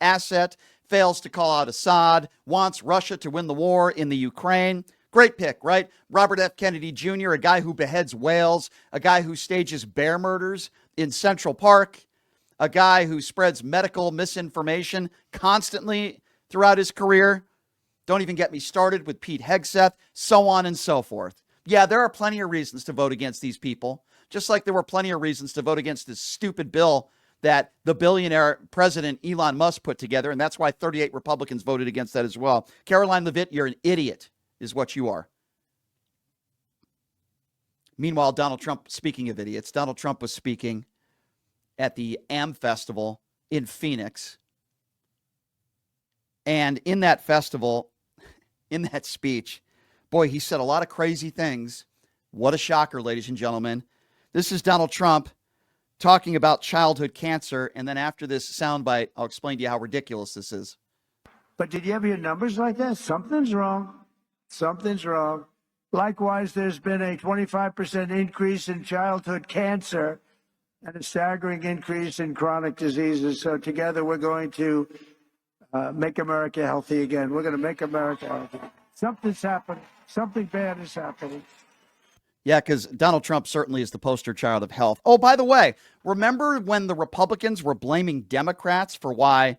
asset, fails to call out Assad, wants Russia to win the war in the Ukraine. Great pick, right? Robert F. Kennedy Jr., a guy who beheads whales, a guy who stages bear murders in Central Park, a guy who spreads medical misinformation constantly throughout his career. Don't even get me started with Pete Hegseth, so on and so forth. Yeah, there are plenty of reasons to vote against these people, just like there were plenty of reasons to vote against this stupid bill that the billionaire president Elon Musk put together, and that's why 38 Republicans voted against that as well. Caroline Levitt, you're an idiot, is what you are. Meanwhile, Donald Trump, speaking of idiots, Donald Trump was speaking at the AMFest festival in Phoenix. And in that festival, in that speech, boy, he said a lot of crazy things. What a shocker, ladies and gentlemen. This is Donald Trump talking about childhood cancer. And then after this soundbite, I'll explain to you how ridiculous this is. But did you ever hear numbers like that? Something's wrong. Something's wrong. Likewise, there's been a 25% increase in childhood cancer and a staggering increase in chronic diseases. So together we're going to make America healthy again. We're going to make America healthy. Something's happening. Something bad is happening. Yeah, because Donald Trump certainly is the poster child of health. Oh, by the way, remember when the Republicans were blaming Democrats for why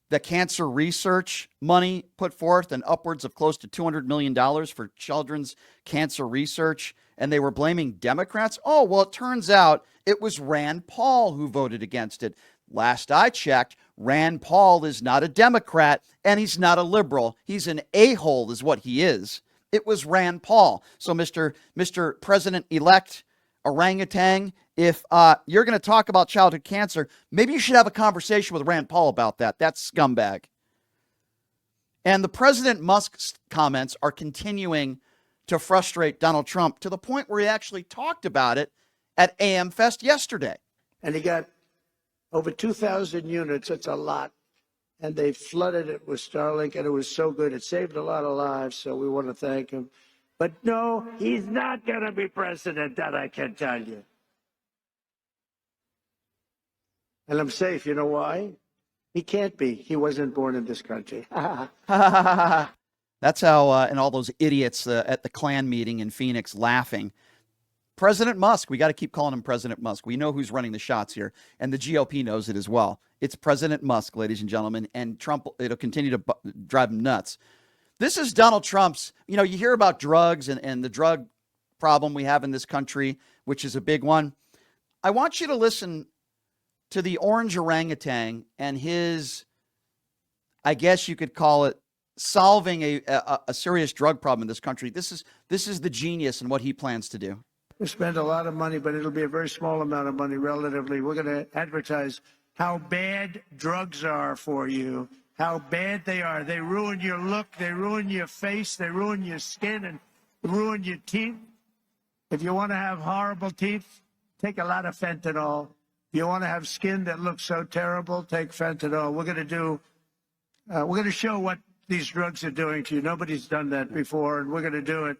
the cancer research money put forth and upwards of close to $200 million for children's cancer research, and they were blaming Democrats? Oh, well, it turns out it was Rand Paul who voted against it. Last I checked, Rand Paul is not a Democrat, and he's not a liberal. He's an a-hole is what he is. It was Rand Paul. So, Mr. President-elect orangutan, if you're going to talk about childhood cancer, maybe you should have a conversation with Rand Paul about that. That's scumbag. And the President Musk's comments are continuing to frustrate Donald Trump to the point where he actually talked about it at AMFest yesterday. And he got over 2,000 units. It's a lot. And they flooded it with Starlink, and it was so good. It saved a lot of lives, so we want to thank him. But no, he's not going to be president, that I can tell you. And I'm safe. You know why? He can't be. He wasn't born in this country. That's how, and all those idiots at the Klan meeting in Phoenix laughing. President Musk, we got to keep calling him President Musk. We know who's running the shots here, and the GOP knows it as well. It's President Musk, ladies and gentlemen, and Trump, it'll continue to drive him nuts. This is Donald Trump's, you hear about drugs and the drug problem we have in this country, which is a big one. I want you to listen to the orange orangutan and his, I guess you could call it, solving a serious drug problem in this country. This is the genius in what he plans to do. We spend a lot of money, but it'll be a very small amount of money relatively. We're going to advertise how bad drugs are for you, how bad they are. They ruin your look, they ruin your face, they ruin your skin, and ruin your teeth. If you want to have horrible teeth, take a lot of fentanyl. If you want to have skin that looks so terrible, take fentanyl. We're going to show what these drugs are doing to you. Nobody's done that before, and we're going to do it.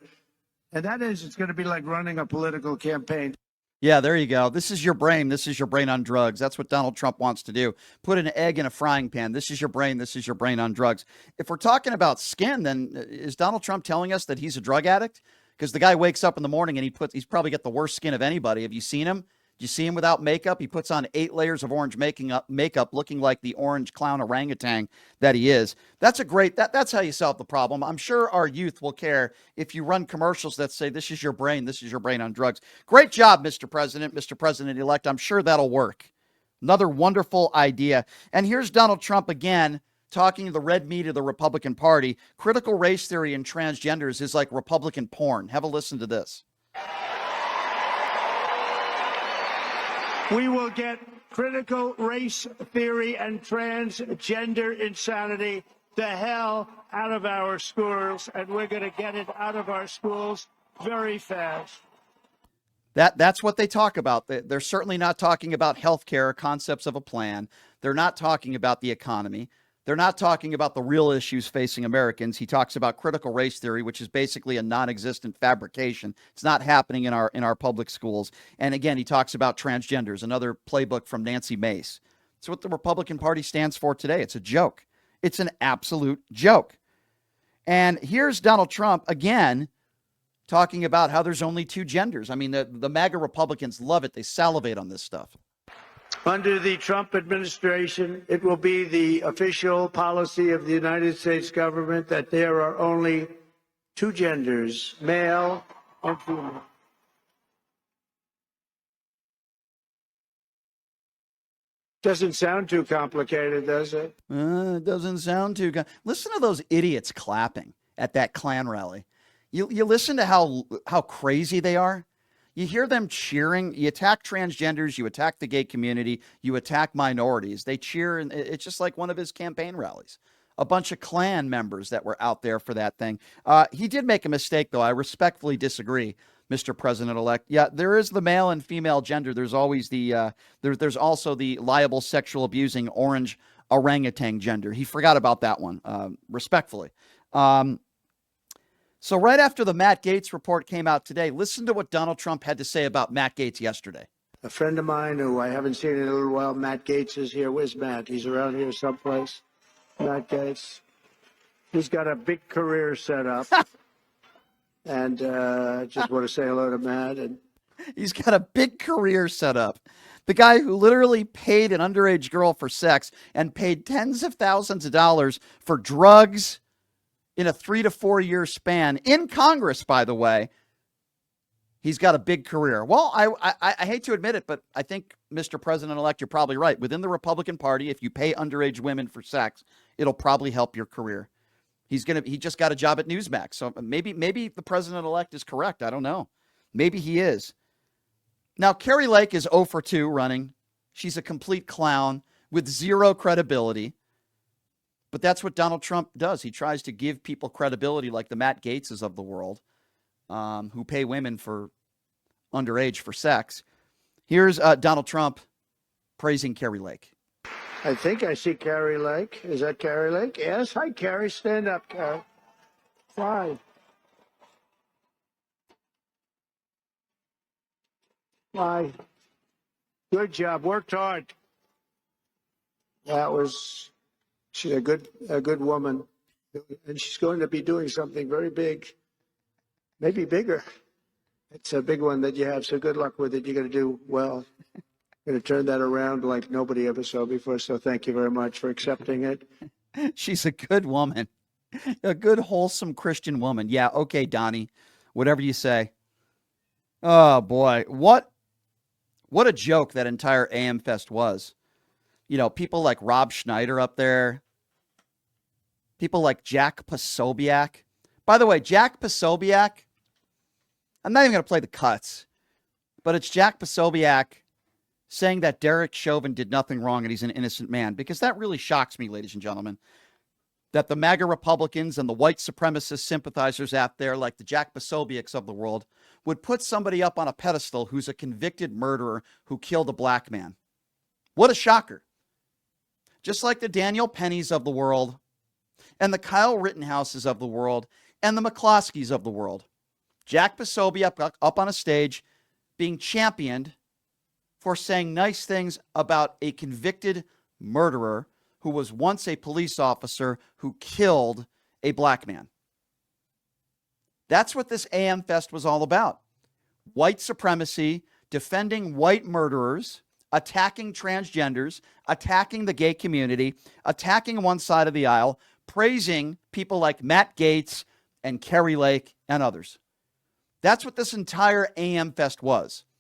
And that is, it's going to be like running a political campaign. Yeah, there you go. This is your brain. This is your brain on drugs. That's what Donald Trump wants to do. Put an egg in a frying pan. This is your brain. This is your brain on drugs. If we're talking about skin, then is Donald Trump telling us that he's a drug addict? Because the guy wakes up in the morning and he's probably got the worst skin of anybody. Have you seen him? Do you see him without makeup? He puts on 8 layers of orange makeup, looking like the orange clown orangutan that he is. That's that's how you solve the problem. I'm sure our youth will care if you run commercials that say, this is your brain on drugs. Great job, Mr. President, Mr. President-elect. I'm sure that'll work. Another wonderful idea. And here's Donald Trump again, talking to the red meat of the Republican Party. Critical race theory and transgenders is like Republican porn. Have a listen to this. We will get critical race theory and transgender insanity the hell out of our schools, and we're going to get it out of our schools very fast. That's what they talk about. They're certainly not talking about healthcare, concepts of a plan. They're not talking about the economy. They're not talking about the real issues facing Americans. He talks about critical race theory, which is basically a non-existent fabrication. It's not happening in our public schools. And again, he talks about transgenders, another playbook from Nancy Mace. It's what the Republican Party stands for today. It's a joke. It's an absolute joke. And here's Donald Trump again talking about how there's only two genders. I mean, the MAGA Republicans love it. They salivate on this stuff. Under the Trump administration, it will be the official policy of the United States government that there are only two genders, male and female. Doesn't sound too complicated, does it? It doesn't sound too good. Listen to those idiots clapping at that Klan rally. You listen to how crazy they are. You hear them cheering. You attack transgenders. You attack the gay community. You attack minorities. They cheer, and it's just like one of his campaign rallies. A bunch of Klan members that were out there for that thing. He did make a mistake, though. I respectfully disagree, Mr. President-elect. Yeah, there is the male and female gender. There's always the there's also the liable sexual abusing orange orangutan gender. He forgot about that one, respectfully. So right after the Matt Gaetz report came out today, listen to what Donald Trump had to say about Matt Gaetz yesterday. A friend of mine who I haven't seen in a little while, Matt Gaetz, is here. Where's Matt? He's around here someplace. Matt Gaetz. He's got a big career set up. And just want to say hello to Matt. And he's got a big career set up. The guy who literally paid an underage girl for sex and paid tens of thousands of dollars for drugs in a 3 to 4 year span in Congress, by the way. He's got a big career. Well, I hate to admit it, but I think, Mr. President-elect, you're probably right. Within the Republican Party, if you pay underage women for sex, it'll probably help your career. He just got a job at Newsmax. So maybe the president-elect is correct. I don't know. Maybe he is. Now, Kari Lake is 0 for 2 running. She's a complete clown with zero credibility. But that's what Donald Trump does. He tries to give people credibility like the Matt Gaetzes of the world, who pay women for underage for sex. Here's Donald Trump praising Kari Lake. I think I see Kari Lake. Is that Kari Lake? Yes. Hi, Kari. Stand up, Kari. Fine. Hi. Good job. Worked hard. She's a good woman. And she's going to be doing something very big. Maybe bigger. It's a big one that you have, so good luck with it. You're going to do well. Going to turn that around like nobody ever saw before. So thank you very much for accepting it. She's a good woman, a good, wholesome Christian woman. Yeah. Okay, Donnie, whatever you say. Oh boy. What a joke that entire AMFest was. You know, people like Rob Schneider up there, people like Jack Posobiec. By the way, Jack Posobiec, I'm not even going to play the cuts, but it's Jack Posobiec saying that Derek Chauvin did nothing wrong and he's an innocent man, because that really shocks me, ladies and gentlemen, that the MAGA Republicans and the white supremacist sympathizers out there, like the Jack Posobiec's of the world, would put somebody up on a pedestal who's a convicted murderer who killed a black man. What a shocker. Just like the Daniel Pennies of the world and the Kyle Rittenhouses of the world and the McCloskeys of the world. Jack Posobiec up on a stage being championed for saying nice things about a convicted murderer who was once a police officer who killed a black man. That's what this AMFest was all about. White supremacy, defending white murderers, attacking transgenders, attacking the gay community, attacking one side of the aisle, praising people like Matt Gaetz and Kari Lake and others. That's what this entire AMFest was.